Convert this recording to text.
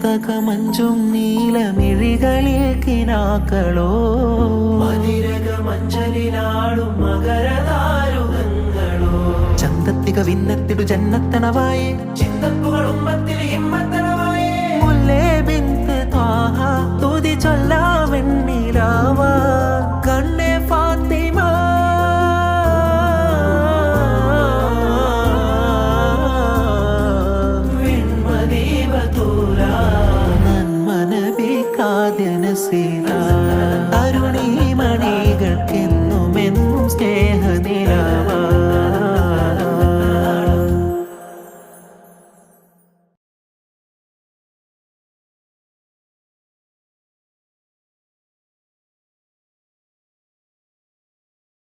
മരതകമഞ്ചും നീലമിഴികളിൽ കിനാക്കളോ മതിരകമഞ്ചലിലാടും മകരതാരുകങ്ങളോ ചന്തത്തിക വിന്നത്തിടു ജന്നത്തണവായേ ചിന്തപ്പുകൾ ഉമ്മത്തിൽ ഹിമ്മത്തണവായേ മുല്ലേ ബിന്ത് ത്വാഹ തുതി ചൊല്ലാവെണ്ണിലാവ കണ്ണേ ഫാത്തിമ നന്മനബി കാദ്യ നസീറ